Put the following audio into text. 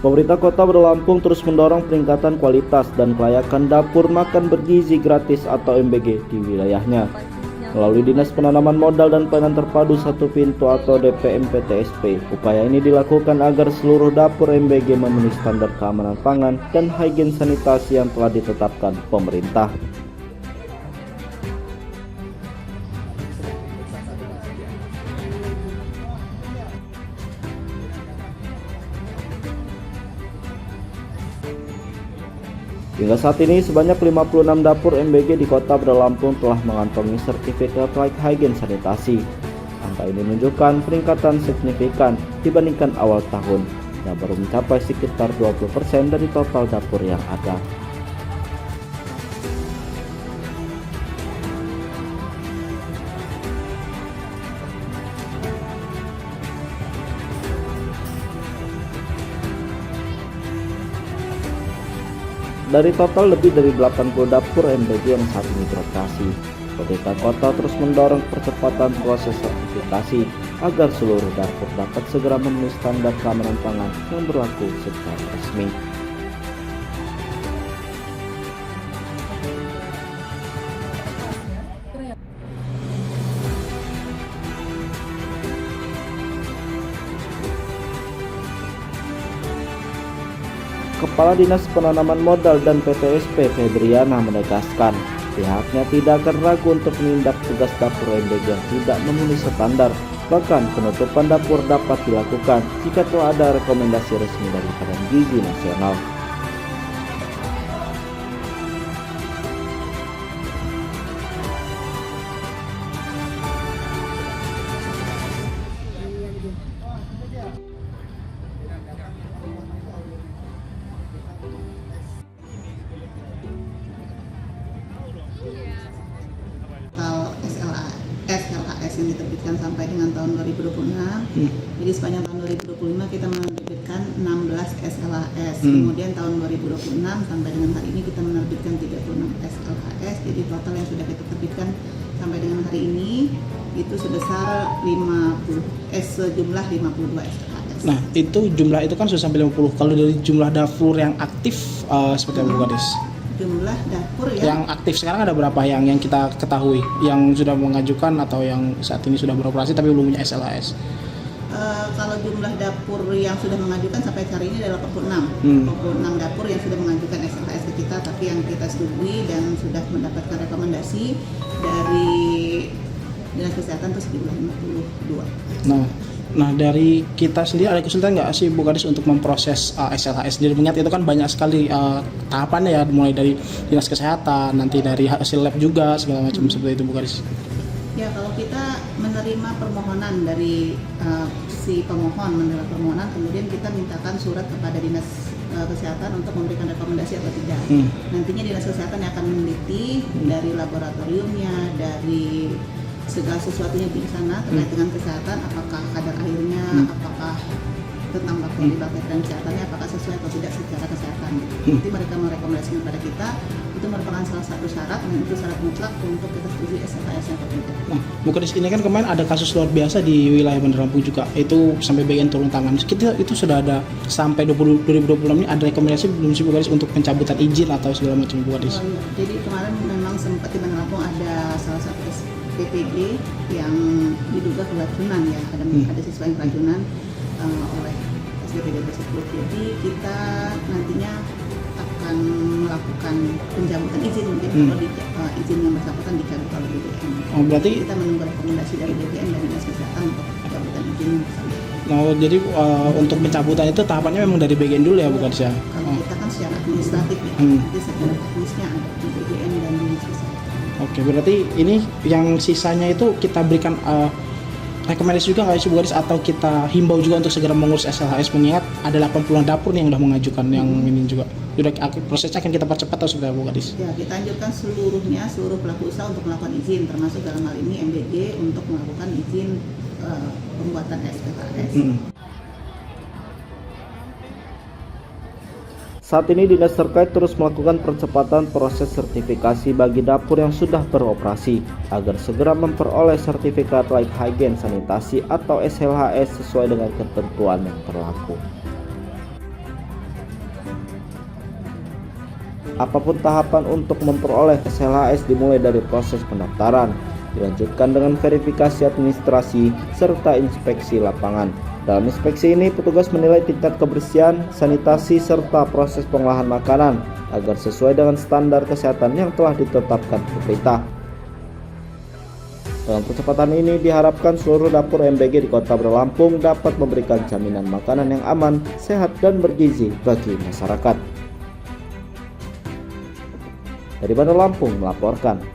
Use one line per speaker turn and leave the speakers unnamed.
Pemerintah Kota Lampung terus mendorong peningkatan kualitas dan kelayakan dapur makan bergizi gratis atau MBG di wilayahnya. Melalui Dinas Penanaman Modal dan Pelayanan Terpadu Satu Pintu atau DPMPTSP, upaya ini dilakukan agar seluruh dapur MBG memenuhi standar keamanan pangan dan higien sanitasi yang telah ditetapkan pemerintah. Hingga saat ini sebanyak 56 dapur MBG di Kota Lampung telah mengantongi sertifikat layak higien sanitasi. Angka ini menunjukkan peningkatan signifikan dibandingkan awal tahun yang baru mencapai sekitar 20% dari total dapur yang ada. Dari total lebih dari 80 dapur MBG yang saat ini beroperasi, pemerintah kota terus mendorong percepatan proses sertifikasi agar seluruh dapur dapat segera memenuhi standar keamanan pangan yang berlaku secara resmi. Kepala Dinas Penanaman Modal dan PTSP Febriana menegaskan pihaknya tidak akan ragu untuk menindak tugas dapur MBG yang tidak memenuhi standar. Bahkan penutupan dapur dapat dilakukan jika telah ada rekomendasi resmi dari Badan Gizi Nasional.
SLHS yang diterbitkan sampai dengan tahun 2026. Jadi sepanjang tahun 2025 kita menerbitkan 16 SLHS. Kemudian tahun 2026 sampai dengan hari ini kita menerbitkan 36 SLHS. Jadi total yang sudah kita terbitkan sampai dengan hari ini itu sebesar sejumlah 52 SLHS.
Nah, itu jumlah itu kan sudah sampai 50. Kalau dari jumlah dapur yang aktif seperti apa Bu Kadis?
Jumlah dapur
yang aktif sekarang ada berapa yang kita ketahui yang sudah mengajukan atau yang saat ini sudah beroperasi tapi belum punya SLHS?
Kalau jumlah dapur yang sudah mengajukan sampai hari ini adalah 46 dapur yang sudah mengajukan SLHS ke kita, tapi yang kita setujui dan sudah mendapatkan rekomendasi dari Dinas Kesehatan itu sejumlah 52.
Nah dari kita sendiri ada kesulitan nggak sih Bu Kadis untuk memproses SLHS? Jadi mengingat itu kan banyak sekali tahapannya ya, mulai dari Dinas Kesehatan, nanti dari hasil lab juga segala macam seperti itu Bu Kadis.
Ya, kalau kita menerima permohonan dari si pemohon menerima permohonan, kemudian kita mintakan surat kepada Dinas Kesehatan untuk memberikan rekomendasi atau tidak. Nantinya Dinas Kesehatan yang akan meneliti dari laboratoriumnya, dari segala sesuatunya di sana terkait dengan kesehatan, apakah kadar airnya, apakah tentang bakteri-bakteri dan kesehatannya, apakah sesuai atau tidak secara kesehatan. Nanti mereka merekomendasikan kepada kita, itu merupakan salah satu syarat, dan itu syarat mutlak untuk kita setuju SLHS yang tertentu.
Nah, Bu Kadis, ini kan kemarin ada kasus luar biasa di wilayah Bandar Lampung juga, itu sampai bagian turun tangan. Kita itu sudah ada sampai 2026 ini ada rekomendasi belum sih Bu Kadis untuk pencabutan izin atau segala macam Bu Kadis?
Jadi kemarin memang sempat di Bandar Lampung ada salah satu PPG yang diduga keracunan ya, ada siswa yang keracunan oleh SPPD tersebut. Jadi kita nantinya akan melakukan pencabutan izin mungkin kalau izin yang bersangkutan dicabut oleh BPN.
Berarti
kita menunggu rekomendasi dari BPN dan Dinas Kesehatan untuk pencabutan izin bersangkutan.
Jadi untuk pencabutan itu tahapannya memang dari BPN dulu ya Bu Kadis ya?
Kalau kita kan secara administratif ya, nanti secara teknisnya ada di BPN dan Dinas Kesehatan.
Oke, berarti ini yang sisanya itu kita berikan rekomendasi juga nggak sih Bu Kadis, atau kita himbau juga untuk segera mengurus SLHS, mengingat ada 80 dapur nih yang sudah mengajukan yang ini juga. Sudah prosesnya akan kita percepat atau sudah Bu Kadis?
Ya, kita anjurkan seluruh pelaku usaha untuk melakukan izin, termasuk dalam hal ini MBG untuk melakukan izin pembuatan SLHS.
Saat ini dinas terkait terus melakukan percepatan proses sertifikasi bagi dapur yang sudah beroperasi agar segera memperoleh sertifikat layak higien sanitasi atau SLHS sesuai dengan ketentuan yang berlaku. Apapun tahapan untuk memperoleh SLHS dimulai dari proses pendaftaran, dilanjutkan dengan verifikasi administrasi, serta inspeksi lapangan. Dalam inspeksi ini, petugas menilai tingkat kebersihan, sanitasi, serta proses pengolahan makanan agar sesuai dengan standar kesehatan yang telah ditetapkan pemerintah. Dengan percepatan ini diharapkan seluruh dapur MBG di Kota Lampung dapat memberikan jaminan makanan yang aman, sehat, dan bergizi bagi masyarakat. Dari Bandar Lampung melaporkan.